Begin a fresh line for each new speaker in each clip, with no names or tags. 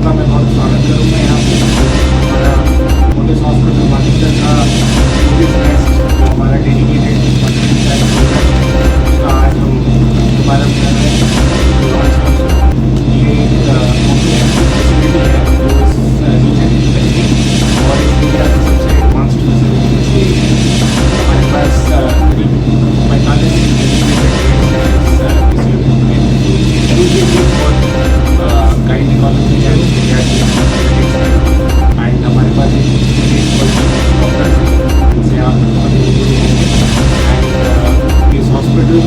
आपका मैं बहुत स्वागत करूँगा यहाँ पे। हमारा मोटिस हॉस्पिटल मानेसर का मोटिस नेस्ट जो हमारा डेडिकेटेड उसका आज हम शुभारम्भ कर रहे हैं, लॉन्च कर रहे हैं। ये एक कॉम्प्रिहेंसिव फैसिलिटी है जो इस रीजन की पहली और इस इंडिया की सबसे एडवांस्ड फैसिलिटी से हमारे पास करीब 45 गाइनिकोलॉजी एंड एंड हमारे पास एक डॉक्टर जिनसे आप एंड इस हॉस्पिटल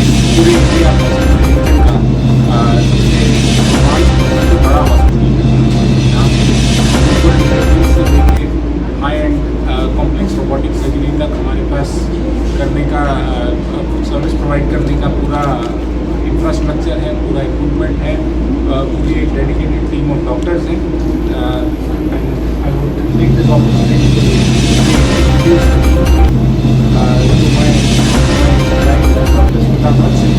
इस पूरे इंडिया का रीजन का सबसे सबसे बड़ा हॉस्पिटल है। यहाँ से लेके high and complex robotic surgery तक हमारे पास करने का सर्विस प्रोवाइड करने का पूरा इंफ्रास्ट्रक्चर है, पूरा इक्विपमेंट है, पूरी एक डेडिकेटेड टीम ऑफ डॉक्टर्स हैं। And I would take this opportunity to introduce doctor Smita Bhatt Singh,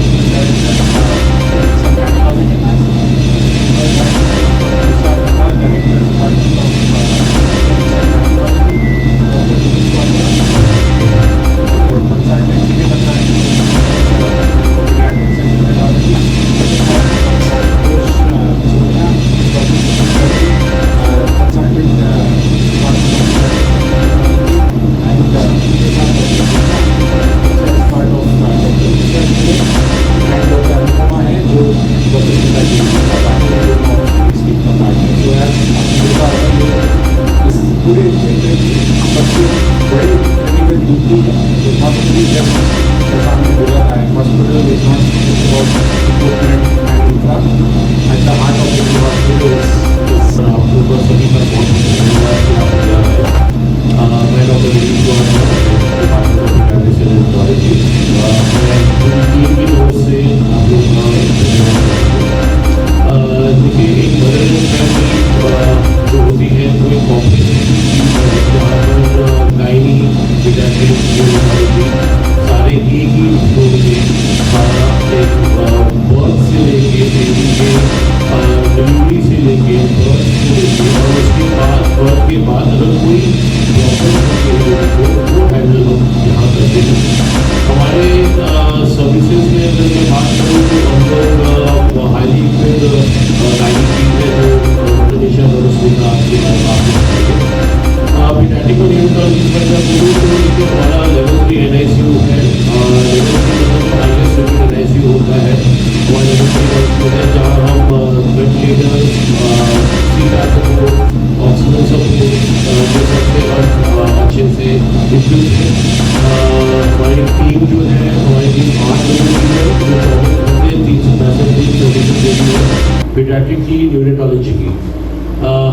paediatric की न्यूरोलॉजी की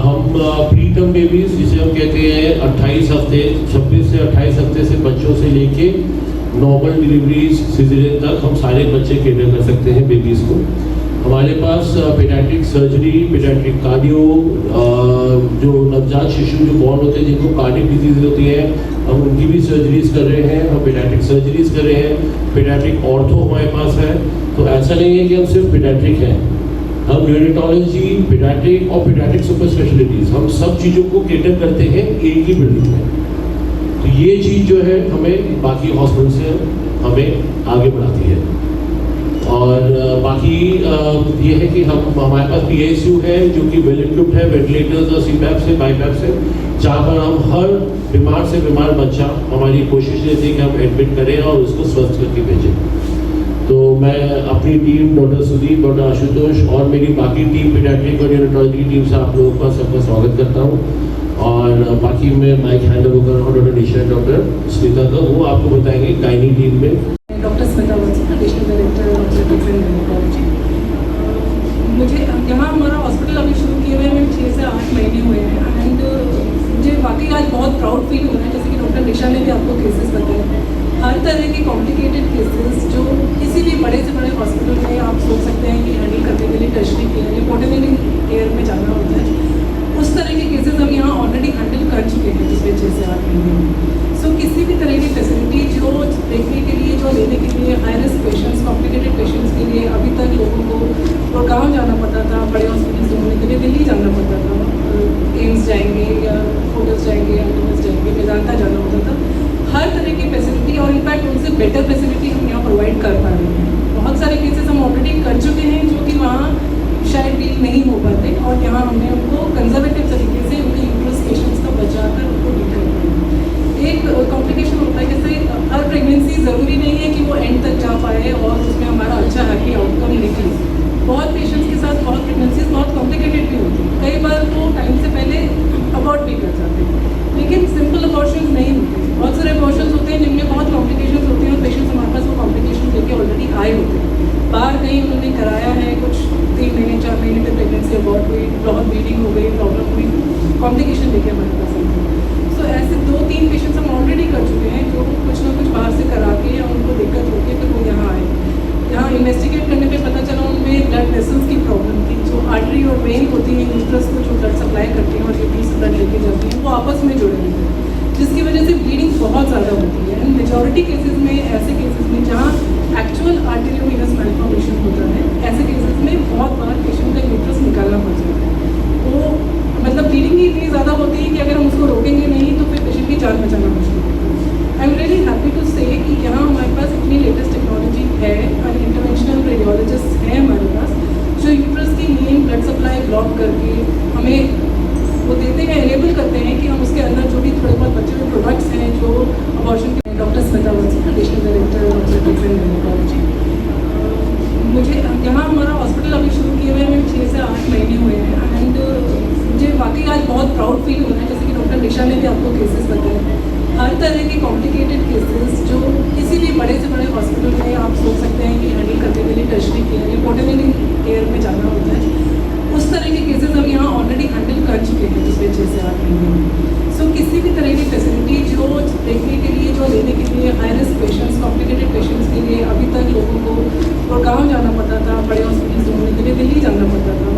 हम प्रीटर्म बेबीज जिसे हम कहते हैं 28 हफ्ते 26 से 28 हफ्ते से बच्चों से लेके नॉर्मल डिलीवरीज सिजेरियन तक हम सारे बच्चे केटर कर सकते हैं बेबीज को। हमारे पास पीडियाट्रिक सर्जरी, पीडियाट्रिक कार्डियो, जो नवजात शिशु जो बॉर्न होते हैं जिनको कार्डियक डिजीज होती है हम उनकी भी सर्जरीज कर रहे हैं, हम पीडियाट्रिक सर्जरीज कर रहे हैं, पीडियाट्रिक ऑर्थो हमारे पास है। तो ऐसा नहीं है कि हम सिर्फ पीडियाट्रिक हैं, हम न्यूरोलॉजी, पीडियाट्रिक और पीडियाट्रिक सुपर स्पेशलिटीज़ हम सब चीज़ों को केटर करते हैं एक ही बिल्डिंग में। तो ये चीज़ जो है हमें बाकी हॉस्पिटल से हमें आगे बढ़ाती है। और बाकी ये है कि हमारे पास PICU है जो कि वेल इक्विप्ड है, वेंटिलेटर्स और CPAP से, BiPAP से, जहाँ पर हम हर बीमार से बीमार बच्चा हमारी कोशिश रहती है कि हम एडमिट करें और उसको स्वस्थ करके भेजें। तो मैं अपनी team doctor Sudeep, doctor Ashutosh और मेरी बाकी टीम पीडियाट्रिक और न्यूरोलॉजी की टीम से आप लोगों का सबका स्वागत करता हूँ। और बाकी मैं माइक हैंड ओवर कर रहा हूँ डॉक्टर निशा, डॉक्टर स्मिता का, वो आपको बताएंगे गायनी टीम में।
Doctor Smita Bhatt, additional director obstetrics and gynaecology. मुझे यहाँ हमारा हॉस्पिटल अभी शुरू किए हुए हमें 6 से 8 महीने हुए हैं एंड मुझे वाकई आज बहुत प्राउड फील हो रहा है। जैसे कि डॉक्टर निशा ने भी आपको केसेस बताए, हर तरह के कॉम्प्लिकेटेड केसेस जो किसी भी बड़े से बड़े हॉस्पिटल में आप सोच सकते हैं कि हैंडल करने के लिए टर्शरी केयर या पोर्टेबल केयर में जाना होता है, उस तरह के केसेस हम यहाँ ऑलरेडी हैंडल कर चुके हैं पिछले 6 से 8 महीने में। सो किसी भी तरह की फैसिलिटी जो देखने के लिए, जो लेने के लिए high risk patients, complicated patients के लिए अभी तक लोगों को गाँव जाना पड़ता था बड़े हॉस्पिटल से होने के लिए, दिल्ली जाना पड़ता था, एम्स जाएंगे या फोर्टिस जाएंगे या एमएस जाएंगे, मेदांता जाना होता था। हर तरह की फैसिलिटी और इनफैक्ट उनसे बेटर फैसिलिटी हम यहाँ प्रोवाइड कर पा रहे हैं। बहुत सारे केसेस हम ऑलरेडी कर चुके हैं जो कि वहाँ शायद डील नहीं हो पाते, और यहाँ हमने उनको कंजर्वेटिव तरीके से उनके यूट्रस पेशेंट्स का बचाकर उनको डील कर पाए। एक कॉम्प्लिकेशन होता है, जैसे हर प्रेगनेंसी ज़रूरी नहीं है कि वो एंड तक जा पाए और उसमें हमारा अच्छा हैप्पी आउटकम निकले। बहुत पेशेंट्स के साथ बहुत प्रेगनेंसीज बहुत कॉम्प्लिकेटेड भी होती हैं, कई बार वो टाइम से पहले अबॉर्ट भी कर जाते हैं, लेकिन सिंपल अबॉर्शंस नहीं होते। बहुत सारे अबॉर्शंस होते हैं जिनमें बहुत कॉम्प्लिकेशंस होते हैं और पेशेंट्स हमारे पास वो कॉम्प्लिकेशन लेके ऑलरेडी आए होते हैं। बाहर कहीं उन्होंने कराया है, कुछ 3 महीने 4 महीने में प्रेगनेंसी अबॉर्ट हुई, बहुत ब्लीडिंग हो गई, प्रॉब्लम हुई, कॉम्प्लिकेशन लेके हमारे पास आए हैं। सो ऐसे 2-3 पेशेंट्स हम ऑलरेडी कर चुके हैं जो कुछ ना कुछ बाहर से करा के या उनको दिक्कत होती है फिर वो यहाँ आए। यहाँ इन्वेस्टिगेट करने पे पता चला उनमें ब्लड वेसल्स की प्रॉब्लम थी, जो आर्टरी और वेन होती है यूट्रस को जो ब्लड सप्लाई करती हैं और यूट्रस से ब्लड लेके जाती हैं, वो आपस में जुड़े हुए थे, जिसकी वजह से ब्लीडिंग बहुत ज़्यादा होती है। एंड मेजॉरिटी केसेस में, ऐसे केसेस में जहाँ एक्चुअल आर्टेरियोवेनस मैल्फॉर्मेशन होता है, ऐसे केसेस में बहुत बार पेशेंट का यूट्रस निकालना पड़ जाता है। वो मतलब ब्लीडिंग ही इतनी ज़्यादा होती है कि अगर हम उसको रोकेंगे नहीं तो फिर पेशेंट की जान बचाना मुश्किल है। I am really happy to say कि यहाँ हमारे पास इतनी लेटेस्ट टेक्नोलॉजी है और इंटरवेंशनल रेडियोलॉजिस्ट हैं हमारे पास, जो यूट्रस की मेन ब्लड सप्लाई ब्लॉक करके हमें वो देते हैं, एनेबल करते हैं कि हम उसके अंदर जो भी थोड़े बहुत बचे हुए प्रोडक्ट्स हैं जो अबॉर्शन के। Doctor Smita Vansi, additional director obstetrics and gynaecology. मुझे यहाँ हमारा हॉस्पिटल अभी शुरू किए हुए हमें 6 से 8 महीने हुए हैं, एंड मुझे वाकई आज बहुत प्राउड फील हो रहा है। जैसे कि डॉक्टर निशा ने भी आपको केसेस बताए, हर तरह के कॉम्प्लिकेटेड केसेस जो किसी भी बड़े से बड़े हॉस्पिटल में आप सोच सकते हैं कि हैंडल करने के लिए टर्शरी केयर या पोटरनरी केयर में जाना होता है, उस तरह के केसेस हम यहाँ ऑलरेडी हैंडल कर चुके हैं पिछले 6 से 8 महीने में। सो किसी भी तरह की फैसिलिटी जो देखने के लिए, जो लेने के लिए high risk patients, complicated patients के लिए अभी तक लोगों को गुड़गांव जाना पड़ता था, बड़े हॉस्पिटल्स ढूंढने के लिए दिल्ली जाना पड़ता था,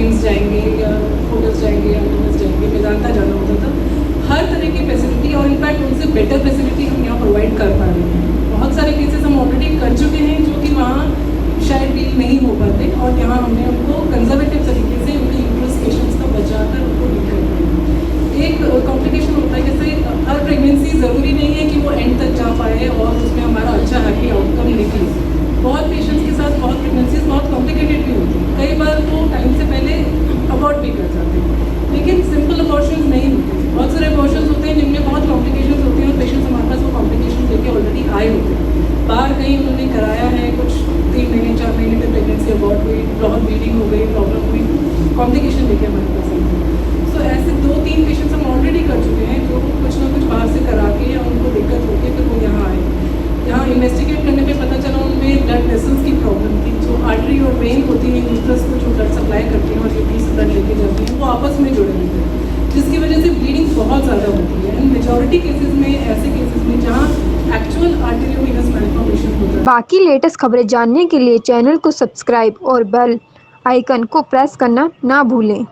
एम्स जाएंगे या फोर्टिस जाएंगे या एमएस जाएंगे, मेदांता जाना होता था। हर तरह की फैसिलिटी और इनफैक्ट उनसे बेटर फैसिलिटी हम यहाँ प्रोवाइड कर पा रहे हैं। बहुत सारे केसेस हम ऑलरेडी कर चुके हैं जो कि वहाँ शायद डील नहीं हो पाते, और यहाँ हमने उनको कंजर्वेटिव तरीके से उनके यूट्रस पेशेंट्स का बचाकर उनको डील कर पाए। एक कॉम्प्लिकेशन होता है, जैसे हर प्रेगनेंसी ज़रूरी नहीं है कि वो एंड तक जा पाए और उसमें हमारा अच्छा हैप्पी आउटकम निकले। बहुत पेशेंट्स के साथ बहुत प्रेगनेंसीज बहुत कॉम्प्लिकेटेड भी होती हैं, कई बार वो टाइम से पहले अबॉर्ट भी कर जाते हैं, लेकिन सिंपल अबॉर्शंस नहीं होते। बहुत सारे अबॉर्शंस होते हैं जिनमें बहुत कॉम्प्लिकेशंस होती हैं और पेशेंट्स हमारे पास वो कॉम्प्लिकेशन लेके ऑलरेडी आए होते हैं। बाहर कहीं उन्होंने कराया है, कुछ 3 महीने 4 महीने में प्रेगनेंसी अबॉर्ट हुई, बहुत ब्लीडिंग हो गई, प्रॉब्लम हुई, कॉम्प्लिकेशन लेके हमारे पास आए हैं। सो ऐसे 2-3 पेशेंट्स हम ऑलरेडी कर चुके हैं जो कुछ ना कुछ बाहर से करा के या उनको दिक्कत होती है फिर वो यहाँ आए। यहाँ इन्वेस्टिगेट करने पे पता चला उनमें ब्लड वेसल्स की प्रॉब्लम थी, जो आर्टरी और वेन होती है यूट्रस को जो ब्लड सप्लाई करती हैं और यूट्रस से ब्लड लेके जाती हैं, वो आपस में जुड़े हुए थे, जिसकी वजह से ब्लीडिंग बहुत ज़्यादा होती है। एंड मेजॉरिटी केसेस में, ऐसे केसेस में जहाँ एक्चुअल आर्टेरियोवेनस मैल्फॉर्मेशन होता है।
बाकी लेटेस्ट खबरें जानने के लिए चैनल को सब्सक्राइब और बेल आइकन को प्रेस करना ना भूलें।